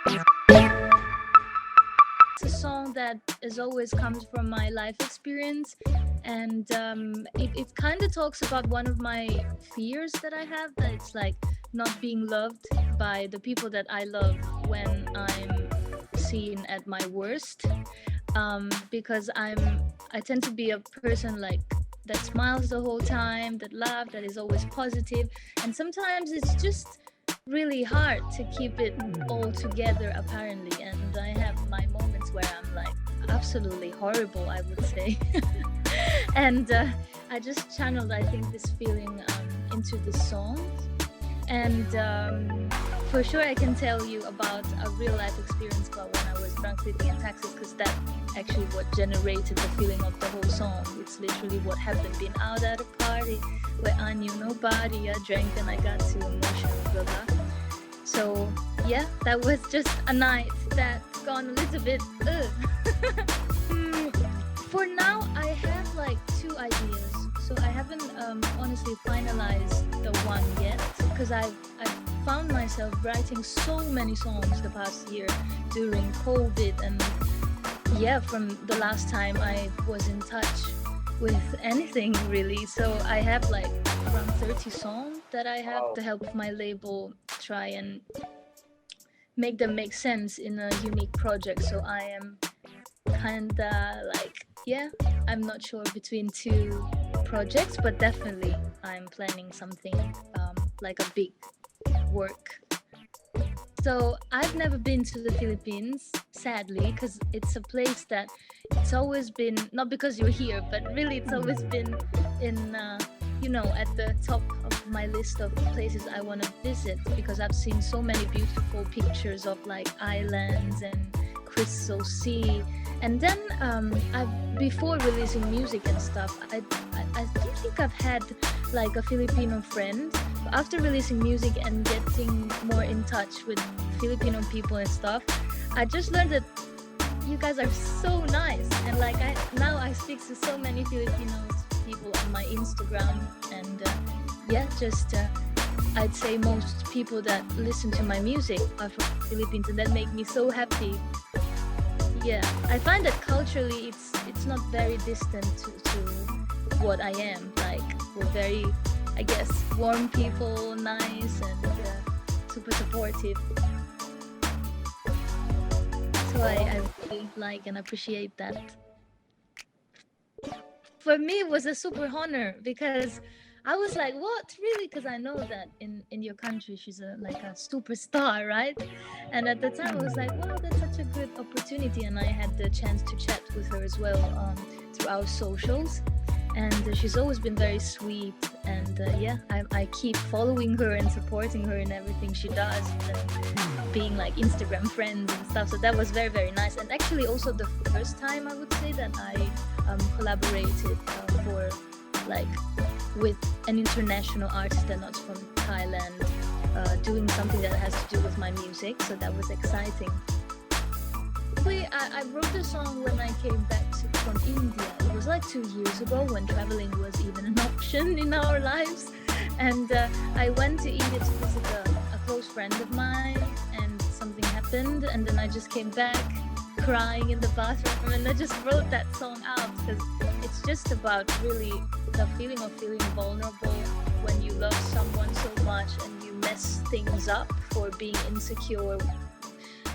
It's a song that is always comes from my life experience, and it kind of talks about one of my fears that I have, that it's like not being loved by the people that I love when I'm seen at my worst. Because I tend to be a person like that smiles the whole time, that laughs, that is always positive, and sometimes it's just really hard to keep it all together apparently, and I have my moments where I'm like absolutely horrible, I would say. And I just channeled, I think, this feeling into the song. And for sure I can tell you about a real life experience about when I was drunk sleeping in taxis, because that actually what generated the feeling of the whole song. It's literally what happened, being out at a party where I knew nobody. I drank and I got too emotional, blah blah. So yeah, that was just a night that gone a little bit For now I have like two ideas, so I haven't honestly finalized the one yet, because I've found myself writing so many songs the past year during COVID, and yeah, from the last time I was in touch with anything really. So I have like around 30 songs that I have to help my label try and make them make sense in a unique project. So I am kinda like, yeah, I'm not sure between two projects, but definitely I'm planning something like a big work. So I've never been to the Philippines, sadly, because it's a place that it's always been, not because you're here, but really it's always been in, at the top of my list of places I want to visit, because I've seen so many beautiful pictures of like islands and crystal sea. And then before releasing music and stuff, I don't think I've had like a Filipino friend. But after releasing music and getting more in touch with Filipino people and stuff, I just learned that you guys are so nice. And like now I speak to so many Filipinos people on my Instagram, and I'd say most people that listen to my music are from the Philippines, and that make me so happy. Yeah, I find that culturally it's not very distant to what I am. Like, we're very, I guess, warm people, nice, and super supportive. So I really like and appreciate that. For me, it was a super honor, because I was like, what, really? Because I know that in your country she's like a superstar, right? And at the time I was like, wow, that's such a good opportunity. And I had the chance to chat with her as well through our socials, and she's always been very sweet. And I keep following her and supporting her in everything she does, and being like Instagram friends and stuff. So that was very, very nice. And actually also the first time I would say that I collaborated for like with an international artist and not from Thailand, doing something that has to do with my music. So that was exciting. I wrote the song when I came back from India. It was like 2 years ago, when traveling was even an option in our lives. And I went to India to visit a close friend of mine, and something happened. And then I just came back crying in the bathroom, and I just wrote that song out, because it's just about really the feeling of feeling vulnerable when you love someone so much and you mess things up for being insecure,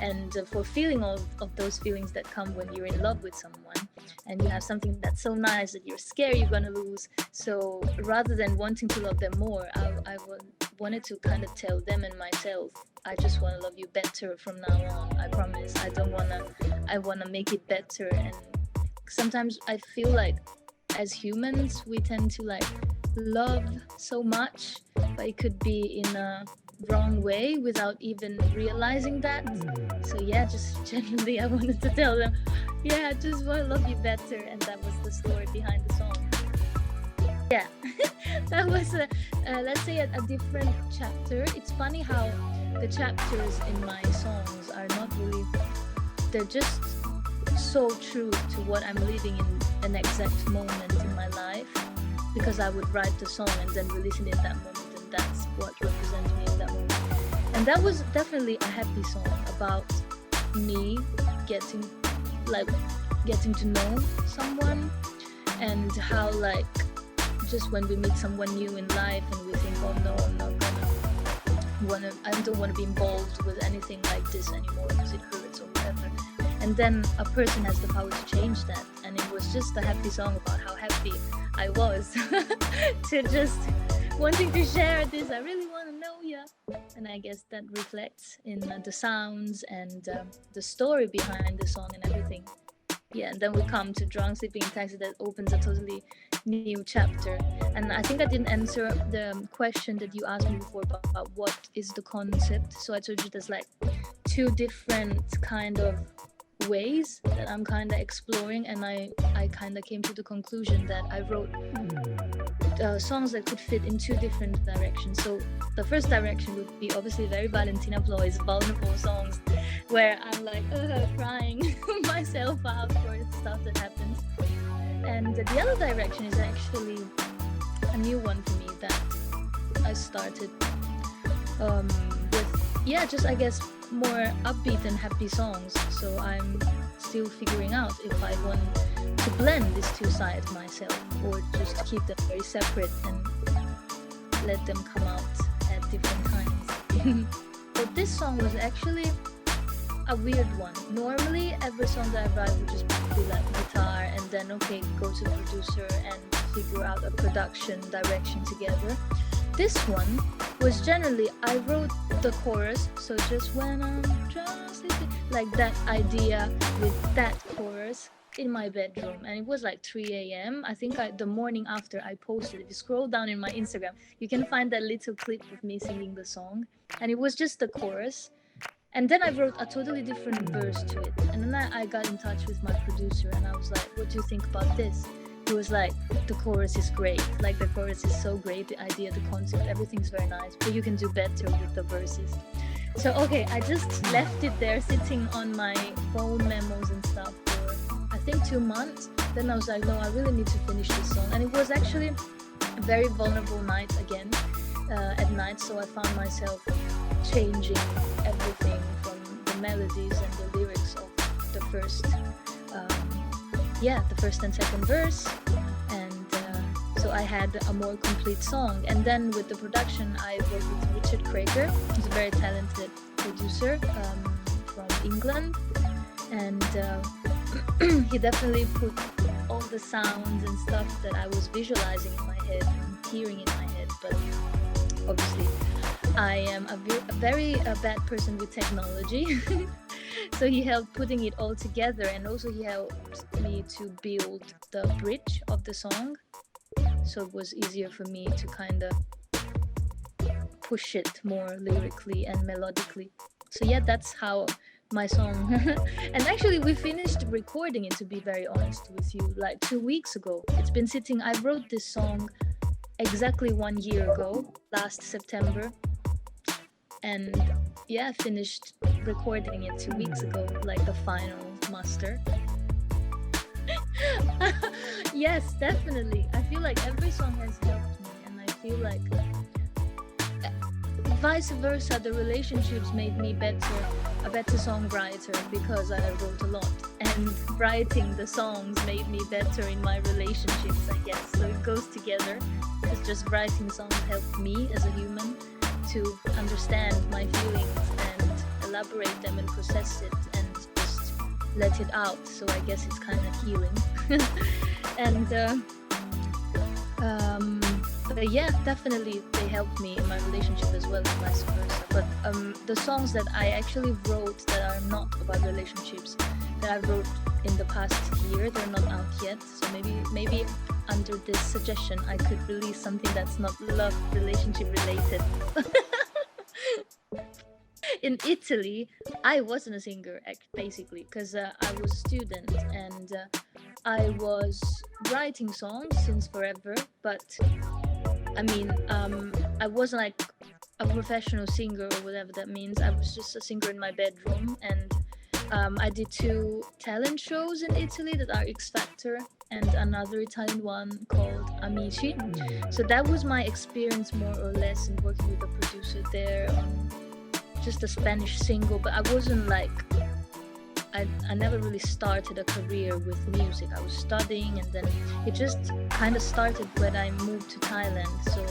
and for feeling all of those feelings that come when you're in love with someone and you have something that's so nice that you're scared you're gonna lose. So rather than wanting to love them more, I wanted to kind of tell them and myself, I just want to love you better from now on. I promise. I want to make it better. And sometimes I feel like as humans we tend to like love so much, but it could be in a wrong way without even realizing that. So yeah, just genuinely I wanted to tell them, yeah, I just want to love you better. And that was the story behind the song. Yeah. That was let's say a different chapter. It's funny how the chapters in my songs are not really, they're just so true to what I'm living in an exact moment in my life, because I would write the song and then release it in that moment, and that's what represents me in that moment. And And that was definitely a happy song about me getting like getting to know someone, and how like just when we meet someone new in life and we think, oh no, I don't want to be involved with anything like this anymore because it hurts or whatever, and then a person has the power to change that. And it was just a happy song about how happy I was to just wanting to share this. I really want to know you. And I guess that reflects in the sounds and the story behind the song and everything. Yeah, and then we come to Drunk Sleeping in Taxi, that opens a totally new chapter. And I think I didn't answer the question that you asked me before about what is the concept. So I told you there's like two different kind of ways that I'm kind of exploring, and I kind of came to the conclusion that I wrote songs that could fit in two different directions. So the first direction would be obviously very Valentina Ploy's vulnerable songs, where I'm like crying myself out for stuff that happens. And the other direction is actually a new one for me that I started with, just I guess more upbeat and happy songs. So I'm still figuring out if I want to blend these two sides myself, or just keep them very separate and let them come out at different times. But this song was actually a weird one. Normally every song that I write would just be like guitar and then go to producer and figure out a production direction together. This one was generally, I wrote the chorus, so just when I'm just sleeping, like that idea with that chorus in my bedroom. And it was like 3 a.m. I think the morning after I posted, if you scroll down in my Instagram, you can find that little clip of me singing the song. And it was just the chorus. And then I wrote a totally different verse to it. And then I got in touch with my producer and I was like, what do you think about this? He was like, the chorus is great. Like, the chorus is so great. The idea, the concept, everything's very nice. But you can do better with the verses. So, I just left it there sitting on my phone memos and stuff for, I think, 2 months. Then I was like, no, I really need to finish this song. And it was actually a very vulnerable night again, at night. So I found myself changing everything from the melodies and the lyrics of the first and second verse, and so I had a more complete song. And then with the production, I worked with Richard Krager, who's a very talented producer from England, and he definitely put all the sounds and stuff that I was visualizing in my head and hearing in my head. But obviously I am a very bad person with technology. So he helped putting it all together, and also he helped me to build the bridge of the song. So it was easier for me to kind of push it more lyrically and melodically. So yeah, that's how my song. And actually we finished recording it, to be very honest with you, like 2 weeks ago. It's been sitting. I wrote this song exactly 1 year ago, last September. And yeah, I finished recording it 2 weeks ago, like the final master. Yes, definitely. I feel like every song has helped me, and I feel like vice versa, the relationships made me a better songwriter because I wrote a lot, and writing the songs made me better in my relationships, I guess. So it goes together, because just writing songs helped me as a human to understand my feelings and elaborate them and process it and just let it out. So I guess it's kind of healing. And but yeah, definitely they helped me in my relationship as well, and vice versa. But the songs that I actually wrote that are not about relationships, that I wrote in the past year, they're not out yet. So maybe under this suggestion I could release something that's not love relationship related. In Italy, I wasn't a singer basically, because I was a student, and I was writing songs since forever, but I mean, I wasn't like a professional singer or whatever that means. I was just a singer in my bedroom, and I did 2 talent shows in Italy that are X Factor and another Italian one called Amici. So that was my experience more or less in working with a producer there on just a Spanish single, but I wasn't like, I never really started a career with music. I was studying, and then it just kind of started when I moved to Thailand. So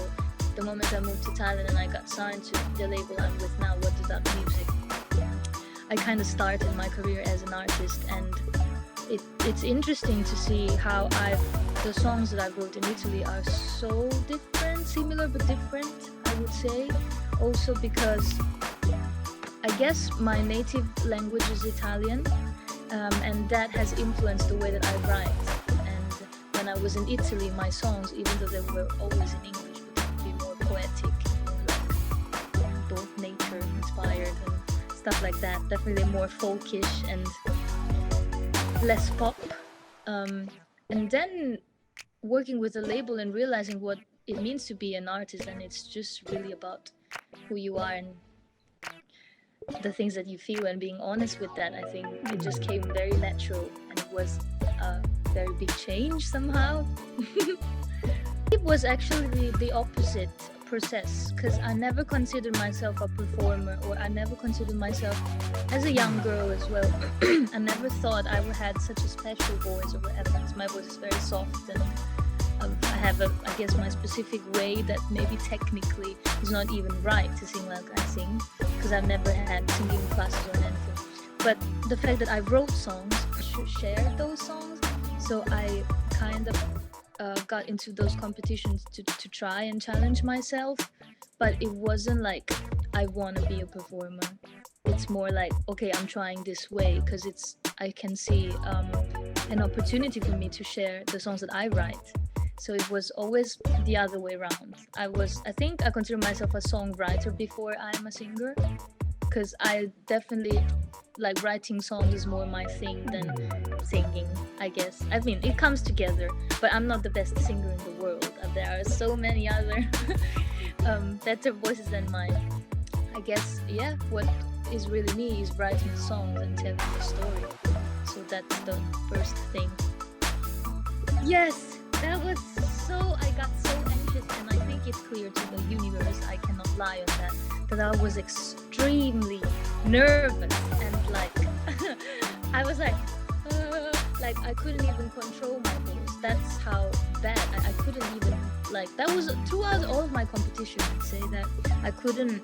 the moment I moved to Thailand and I got signed to the label I'm with now, What Is That Music, I kind of started my career as an artist. And it's interesting to see how the songs that I wrote in Italy are so different, similar but different, I would say. Also because I guess my native language is Italian, and that has influenced the way that I write. And when I was in Italy, my songs, even though they were always in English, but they would be more poetic, more like both nature inspired and stuff like that. Definitely more folkish and less pop. And then working with a label and realizing what it means to be an artist, and it's just really about who you are and the things that you feel, and being honest with that. I think it just came very natural, and it was a very big change somehow. It was actually the opposite process, because I never considered myself a performer, or I never considered myself, as a young girl as well, I never thought I had such a special voice or whatever, because my voice is very soft, and I have I guess my specific way that maybe technically is not even right to sing like I sing, because I've never had singing classes or anything. But the fact that I wrote songs, shared those songs, so I kind of got into those competitions to try and challenge myself. But it wasn't like I want to be a performer. It's more like, okay, I'm trying this way because I can see an opportunity for me to share the songs that I write. So it was always the other way around. I think I consider myself a songwriter before I'm a singer, because I definitely like writing songs is more my thing than singing, I guess. I mean, it comes together, but I'm not the best singer in the world. There are so many other better voices than mine. I guess, yeah, what is really me is writing songs and telling a story. So that's the first thing. Yes, that was I got so anxious, and I think it's clear to the universe, I cannot lie on that I was extremely nervous, and like, I was like I couldn't even control my voice. That's how bad, I couldn't even, like, that was throughout all of my competition. I'd say that I couldn't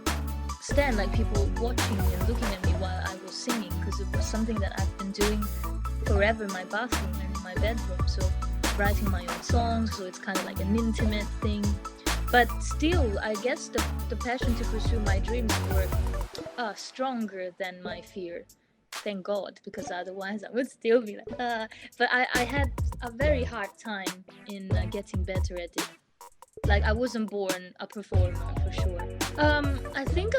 stand like people watching me and looking at me while I was singing, because it was something that I've been doing forever in my bathroom and in my bedroom. So writing my own songs, so it's kind of like an intimate thing. But still, I guess the passion to pursue my dreams were stronger than my fear. Thank God, because otherwise I would still be like, But I had a very hard time in getting better at it. Like, I wasn't born a performer, for sure. I think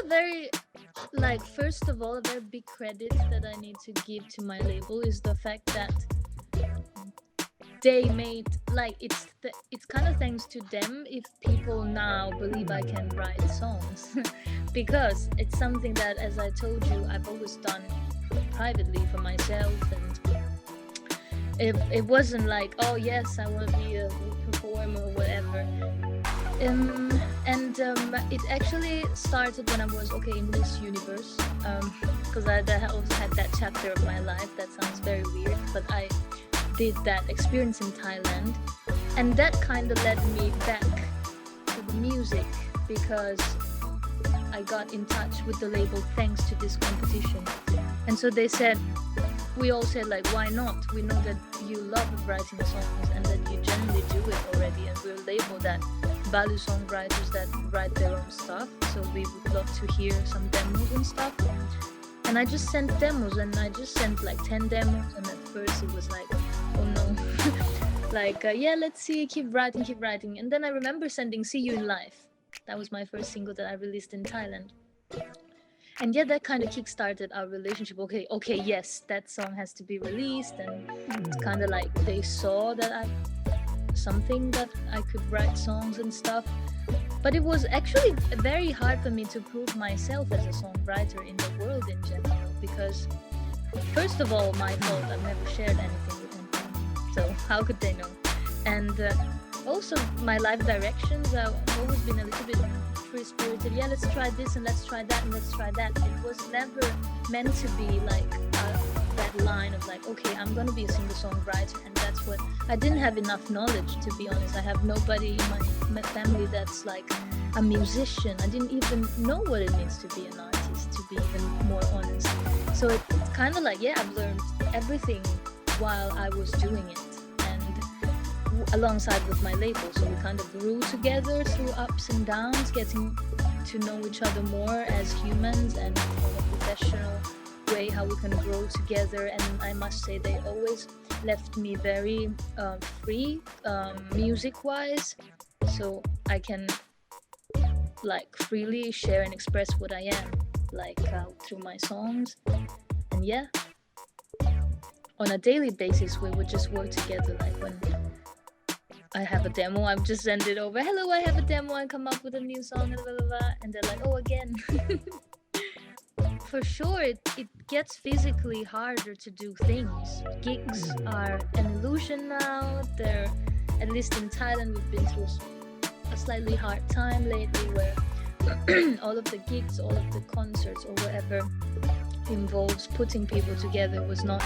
first of all, a very big credit that I need to give to my label is the fact that they made, like, it's kind of thanks to them if people now believe I can write songs. Because it's something that, as I told you, I've always done privately for myself, and it wasn't like, oh yes, I want to be a performer or whatever. It actually started when I was in Miss Universe, because I also had that chapter of my life. That sounds very weird, but I did that experience in Thailand, and that kind of led me back to the music, because I got in touch with the label thanks to this competition. And so we all said, like, why not? We know that you love writing songs and that you generally do it already, and we'll label that value songwriters that write their own stuff. So we would love to hear some demos and stuff. And I just sent demos, and I just sent like 10 demos, and at first it was like, oh no. Yeah, let's see, keep writing. And then I remember sending See You in Life. That was my first single that I released in Thailand. And yeah, that kind of kickstarted our relationship. Okay, yes, that song has to be released. And it's kind of like they saw that something that I could write songs and stuff. But it was actually very hard for me to prove myself as a songwriter in the world in general, because first of all, my fault, I've never shared anything with anyone, so how could they know? And also my life directions, I've always been a little bit free-spirited. Yeah, let's try this and let's try that and let's try that. It was never meant to be like that line of like, okay, I'm gonna be a singer-songwriter, and that's what I didn't have enough knowledge, to be honest. I have nobody in my family that's like a musician. I didn't even know what it means to be an artist, to be even more honest. So it's kind of like, yeah, I've learned everything while I was doing it, and alongside with my label. So we kind of grew together through ups and downs, getting to know each other more as humans, and in a professional way, how we can grow together. And I must say, they always left me very free, music-wise, so I can like freely share and express what I am, like through my songs. And yeah, on a daily basis, we would just work together. Like when I have a demo, I would just send it over. Hello, I have a demo. I come up with a new song, blah, blah, blah. And they're like, oh, again. For sure, it gets physically harder to do things. Gigs are an illusion now. They're, at least in Thailand, we've been through a slightly hard time lately, where all of the gigs, all of the concerts, or whatever involves putting people together was not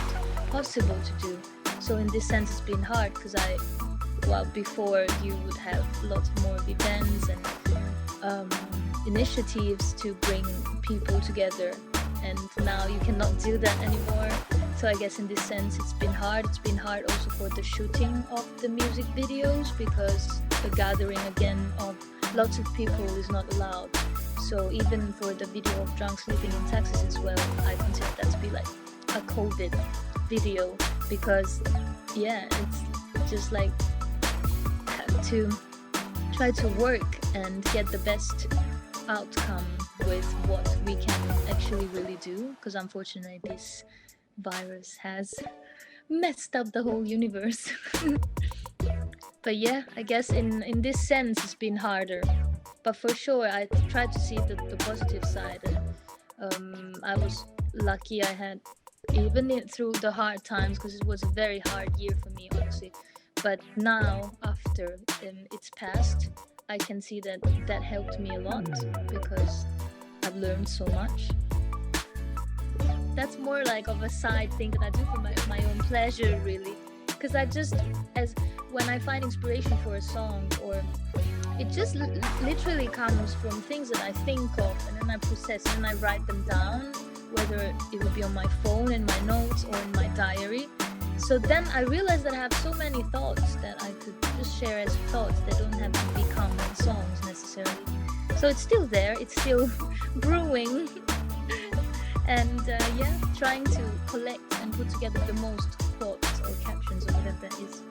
possible to do. So in this sense, it's been hard, because before you would have lots more events and initiatives to bring people together, and now you cannot do that anymore. So I guess in this sense, it's been hard. It's been hard also for the shooting of the music videos, because the gathering again of lots of people is not allowed. So even for the video of Drunk Sleeping in Texas as well, I consider that to be like a COVID video, because yeah, it's just like have to try to work and get the best outcome with what we can actually really do, because unfortunately this virus has messed up the whole universe. But yeah, I guess in this sense it's been harder, but for sure I tried to see the positive side. And I was lucky. I had, even through the hard times, because it was a very hard year for me, honestly, but now after it's passed, I can see that helped me a lot, because I've learned so much. That's more like of a side thing that I do for my own pleasure, really, because I just, as when I find inspiration for a song, or it just literally comes from things that I think of, and then I process and I write them down, whether it would be on my phone, in my notes, or in my diary. So then I realized that I have so many thoughts that I could just share as thoughts that don't have to become songs necessarily. So it's still there, it's still brewing. And yeah, trying to collect and put together the most quotes or captions or whatever that is.